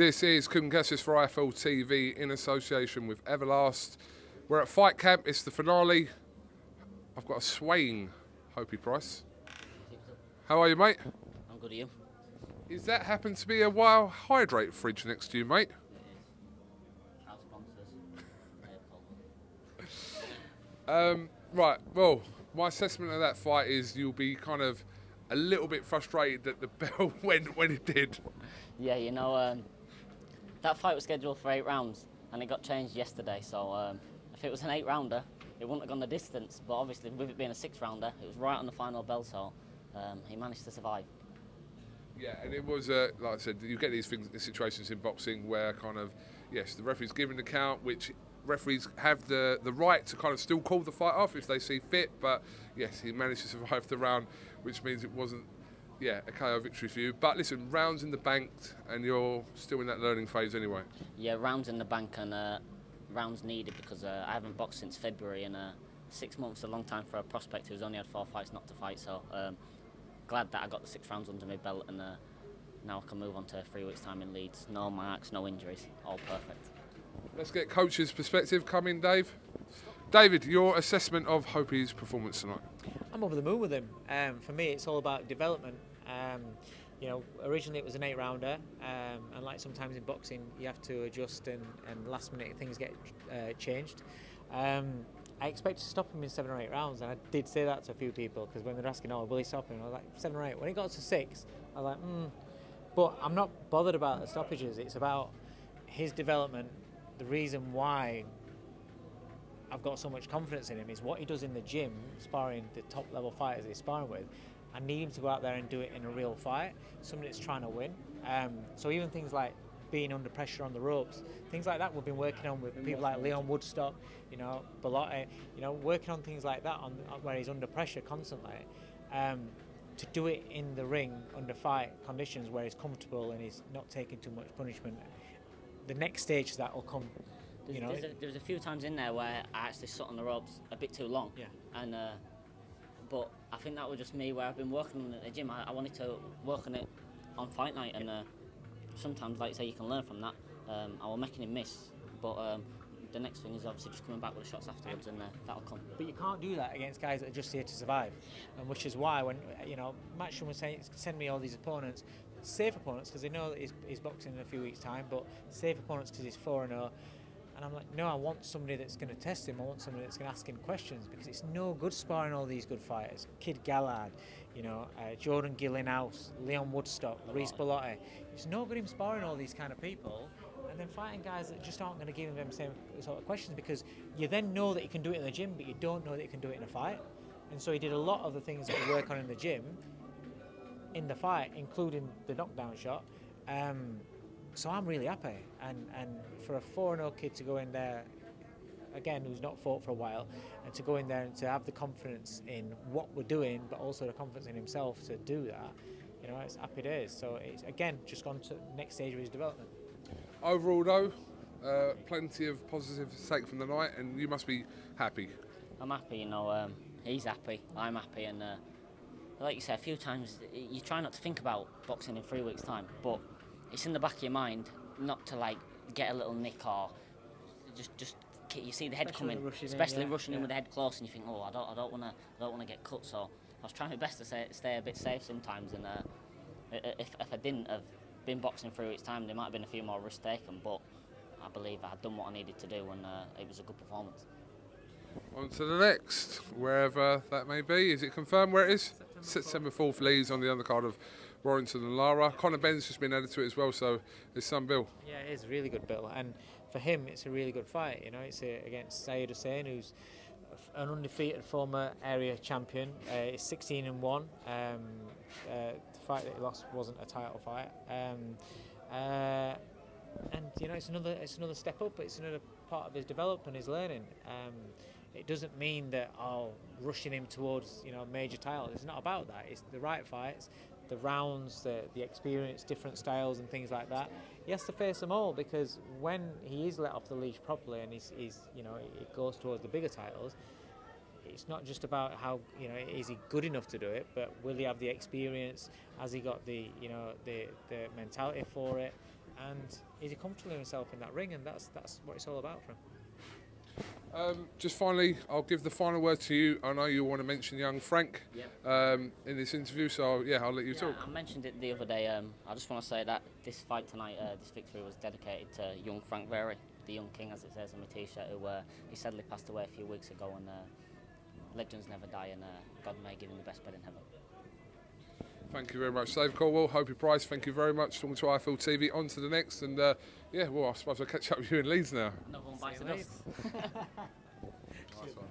This is KUGAN CASSIUS for IFL TV in association with Everlast. We're at Fight Camp, it's the finale. I've got a swaying Hopey Price. How are you, mate? I'm good, are you? Is that happen to be a Wow Hydrate fridge next to you, mate? It is. Our sponsors. Right, well, my assessment of that fight is you'll be kind of a little bit frustrated that the bell went when it did. Yeah, you know, that fight was scheduled for 8 rounds and it got changed yesterday, so if it was an 8-rounder, it wouldn't have gone the distance, but obviously with it being a 6-rounder, it was right on the final bell, so he managed to survive. Yeah, and it was, like I said, you get these situations in boxing where kind of, yes, the referee's giving the count, which referees have the right to kind of still call the fight off if they see fit, but yes, he managed to survive the round, which means it wasn't, yeah, a KO victory for you. But listen, rounds in the bank, and you're still in that learning phase anyway. Yeah, rounds in the bank and rounds needed because I haven't boxed since February, and 6 months is a long time for a prospect who's only had 4 fights not to fight, so glad that I got the 6 rounds under my belt, and now I can move on to 3 weeks' time in Leeds. No marks, no injuries, all perfect. Let's get coach's perspective. Come in, Dave. David, your assessment of Hopey's performance tonight? I'm over the moon with him. For me, it's all about development. You know, originally it was an 8-rounder, and like sometimes in boxing, you have to adjust, and last minute things get changed. I expected to stop him in 7 or 8 rounds, and I did say that to a few people because when they're asking, "Oh, will he stop him?" I was like, 7 or 8. When it got to 6, I was like, But I'm not bothered about the stoppages. It's about his development. The reason why I've got so much confidence in him is what he does in the gym, sparring the top level fighters he's sparring with. I need him to go out there and do it in a real fight, somebody that's trying to win. So even things like being under pressure on the ropes, things like that we've been working on with people like Leon Woodstock, you know, Bellotti, you know, working on things like that on where he's under pressure constantly. To do it in the ring under fight conditions where he's comfortable and he's not taking too much punishment. The next stage that will come. You know, there's a few times in there where I actually sat on the ropes a bit too long. Yeah. And but I think that was just me where I've been working on it at the gym. I wanted to work on it on fight night, and sometimes, like you say, you can learn from that. I was making him miss, but the next thing is obviously just coming back with the shots afterwards, and that'll come. But you can't do that against guys that are just here to survive, and which is why when you know Matchroom was saying, send me all these opponents, safe opponents because they know that he's boxing in a few weeks' time, but safe opponents because he's 4-0. And I'm like, no, I want somebody that's going to test him. I want somebody that's going to ask him questions because it's no good sparring all these good fighters. Kid Gallard, you know, Jordan Gillenhouse, Leon Woodstock, Reece Bellotti. It's no good him sparring all these kind of people and then fighting guys that just aren't going to give him them same sort of questions because you then know that you can do it in the gym, but you don't know that you can do it in a fight. And so he did a lot of the things that we work on in the gym in the fight, including the knockdown shot. So I'm really happy, and for a 4-0 kid to go in there, again, who's not fought for a while, and to go in there and to have the confidence in what we're doing, but also the confidence in himself to do that, you know, it's happy days. So it's, again, just gone to the next stage of his development. Overall, though, plenty of positives to take from the night, and you must be happy. I'm happy, you know, he's happy, I'm happy, and like you said, a few times, you try not to think about boxing in 3 weeks' time, but it's in the back of your mind not to like get a little nick or just you see the head coming, especially rushing in with the head close, and you think, oh, I don't want to get cut. So I was trying my best to stay a bit safe sometimes, and if I didn't have been boxing 3 weeks' time, there might have been a few more risks taken. But I believe I had done what I needed to do, and it was a good performance. On to the next, wherever that may be. Is it confirmed where it is? September 4th, Leeds, on the undercard of Warrington and Lara. Conor Benn's just been added to it as well, so there's some bill. Yeah, it is a really good bill, and for him, it's a really good fight. You know, it's against Syed Hussein, who's an undefeated former area champion. He's 16-1. The fight that he lost wasn't a title fight, and you know, it's another step up. It's another part of his development, his learning. It doesn't mean that rushing him towards, you know, major titles. It's not about that. It's the right fights, the rounds, the experience, different styles and things like that. He has to face them all because when he is let off the leash properly and he's you know, it goes towards the bigger titles, it's not just about how, you know, is he good enough to do it, but will he have the experience? Has he got the, you know, the mentality for it? and he's comfortable in himself in that ring, and that's what it's all about for him. Just finally, I'll give the final word to you. I know you want to mention young Frank in this interview, so yeah, I'll let you talk. I mentioned it the other day. I just want to say that this fight tonight, this victory was dedicated to young Frank Very, the young king, as it says on my t-shirt, who he sadly passed away a few weeks ago, and legends never die, and God may give him the best bed in heaven. Thank you very much, Dave Coldwell, Hopey Price. Thank you very much. Talking to IFL TV. On to the next, and yeah, well, I suppose I'll catch up with you in Leeds now. Another one bites the dust. Nice one.